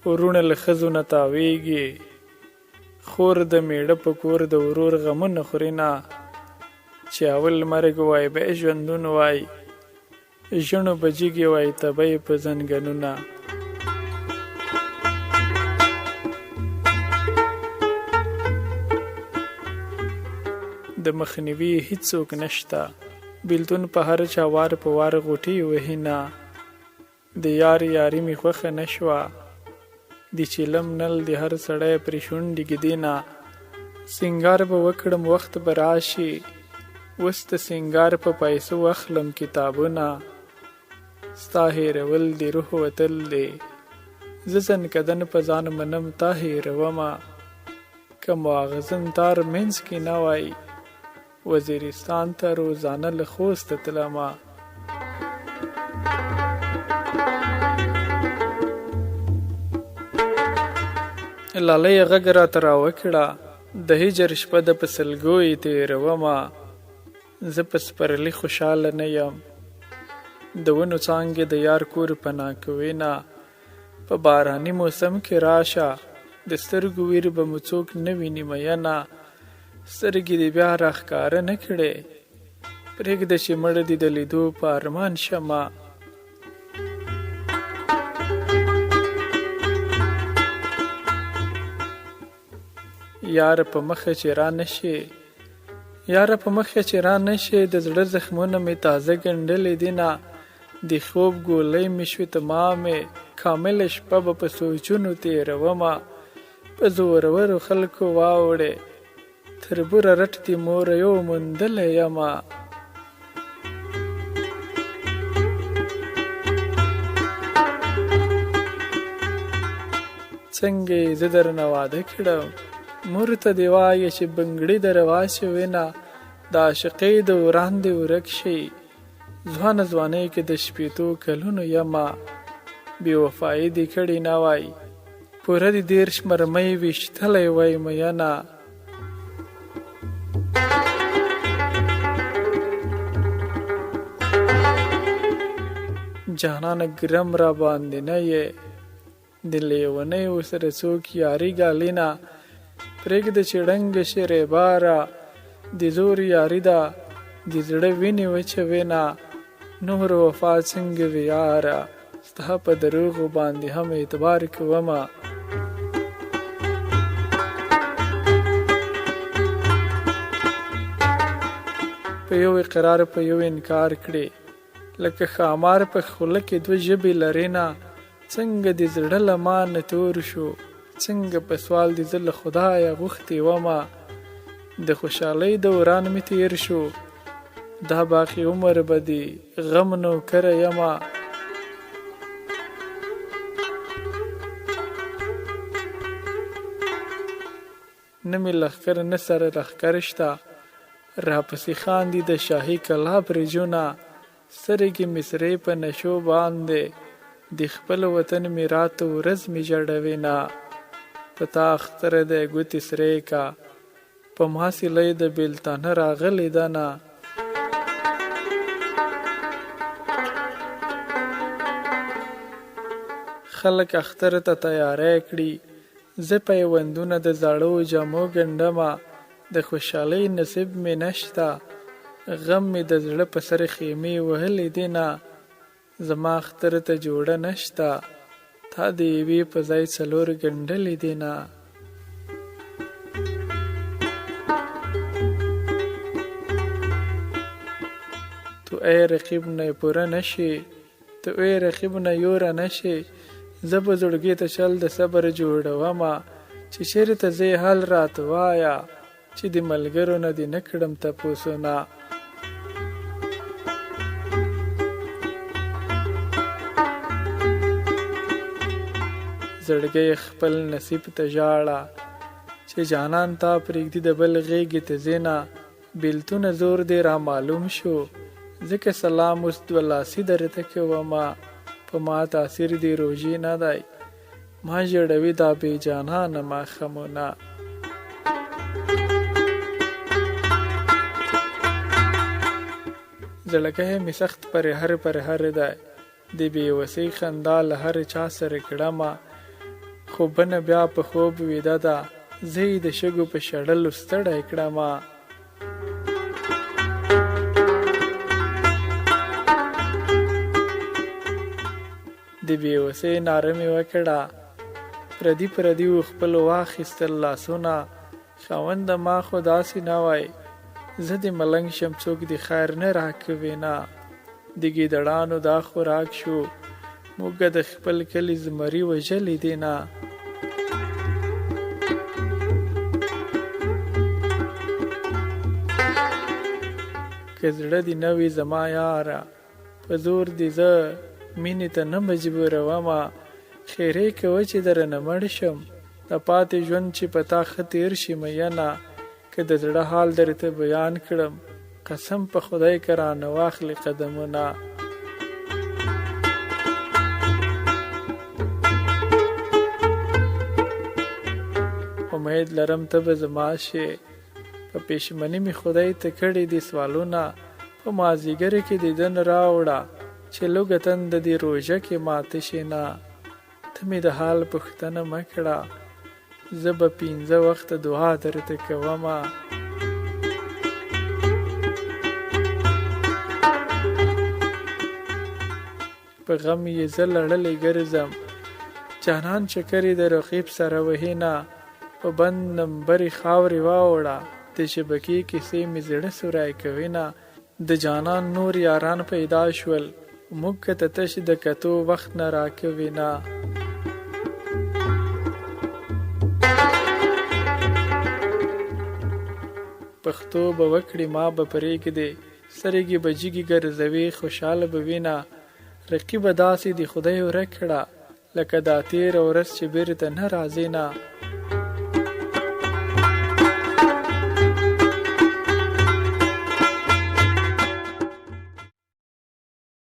ورونه له ښځو نه تاویږي، خور د میړه په کور د ورور غمونه خوري نه، چې اول مرګ وای به ژوندون وای، ژڼو به جګې وای تبۍ په زنګنونه. د مخنیوي هیڅوک نشته، بیلتون په هر چا وار په وار غوټې وهي نه، د یار یاري مې خوښه نه شوه، د چیلم نل د هر سړی پرې شونډې ږدي نه. سینګار به وکړم وخت به راشي، اوس د سینګار په پیسو اخلم کتابونه، ستا هېرول د روح وتل دی، زه ځنکدن په ځان منم تا هېرومه، که مواغزن تار منځ کې نه وای، وزیرستان ته روزانه له خوسته تلمه. لالی غږ راته راوکړه، د هجر شپه د په سلګیو تېرومه، زه په سپرلي خوشحاله نه یم، د ونو څانګې د یار کور پناه کوي نه. په باراني موسم کې راشه، د سترګو ویر به مو څوک نه ویني مینه، سترګې دې بیا راښکاره نه کړې، پرېږده چې مړه دې د لیدو په ارمان شمه. یاره په مخه چې را نشې، یاره په مخه چې را نشې، د زړه زخمونه مې تازه ګنډلې دي نه، د خوب ګولۍ مې شوې تمامې، کامله شپه به په سوچونو تېرومه، په زورورو خلکو واوړې، تربوره رټ دې موره یو موندلی یمه. څنګه یې زه درنه واده کړم، مور ته دې وایه چې بنګړي د روا شوې نه، د عاشقۍ د وړاندې ورک شي، ځوانه ځوانۍ کې د شپېتو کلونو یمه، بې وفایي دې کړې نه وای، پوره دې 30 مرمۍ ویشتلی وای مینه. جانانه ګرم را باندې نه یې، د لیونۍ ورسره څوک یاري ګالي نه، پرېږده چې ړنګه شي ریباره، د زور یاري ده د زړه وینې وچوي نه، نور وفا څنګه وي یاره، ستا په دروغو باندې هم اعتبار کومه. په یو اقرار په یو انکار کړي، لکه ښامار په خوله کې 2 ژبې لري نه، څنګه د زړه له ما نه تور شو، څنګه په سوال دې زه له خدایه غوښتې ومه، د خوشحالۍ دوران مې تیر شو، دا باقي عمر به دې غم نوکره یمه. نه مې لښکر نه سره لښکر شته، راپسې خاندي د شاهي کلا برجونه، سترګې مې سرې په نشو باندې، د خپل وطن مې راته ورځ مې ژړوي نه، په تا اختره د ګوتې سرې کا، په ما سیلۍ د بیلتانه راغلې ده نه. خلک اختر ته تیاری کړي، زه پیوندونه د زړو جامو ګنډمه، د خوشحالۍ نصیب مې نشته، غم مې د زړه په سر خیمې وهلې دي نه، زما اختر ته جوړه نشته، تا د یوې په ځای 4 ګنډلې دي نه. تو ای رقیب نه پوره نشي، تو ای رقیب نه یوره نشي، زه به زړګي ته چل د صبر جوړومه، چې چېرته ځې حال راته وایه، چې د ملګرو نه دې نه کړم تپوسونه. زړګی خپل نصیب ته ژاړه، چې جانان تا پرېږدي د بل غېږې ته ځینه، بیلتونه زور دې را معلوم شو، ځکه سلام اوس 2 لاسي درته کومه، په ما تاثیر دې روژې نه دی، ما ژړوي دا بې جانانه ماښامونه. زړګی مې سخت پرهر دی، د بې وسۍ خندا له هر چا سره کړمه، خو بنه بیا په خوب ویده ده، زه یې د شګو په شړلو ستړی کړمه. د بېوسۍ ناره مې وکړه، پردي پردي و خپلو واخیستل لاسونه. خاونده ما خو داسې نه وای، زه د ملنګ شم څوک د خیر نه راکوینه. د ګیدړانو دا خوراک شو، موږه د خپل کلي زمري وژلې دي نه. که زړه دې نه وي زما یاره، په زور دې زه مینې ته نه مجبورومه. خیرې کوه چې درنه مړ شم، د پاتې ژوند چې په تا ښه تېر شي مینه. که د زړه حال درته بیان کړم، قسم په خدای که رانه واخلې قدمونه. امید لرم ته به زما شې، په پښیمني مې خدای ته کړي دي سوالونه. په مازدیګر کې دیدن راوړه، چې لږه تنده دې روژه کې ماته شي نه. ته مې د حال پوښتنه مه کړه، زه به 5 وخته دعا درته کومه. په غم یې زه لړلې ګرځم، جانان چکرې د رقیب سره وهینه. په بند نمبرې خاورې واوړه، د شبکې کیسې مې زړه سوری کوینه. د جانان نور یاران پیدا شول، موږ که ته تش د کتو وخت نه راکوینه. پښتو به وکړي ما به پرېږدې، سترګې به جګې ګرځوي خوشحاله به وینه. رقیبه داسې د خدای ورک کړه، لکه دا تېره ورځ چې بیرته نه راځي نه.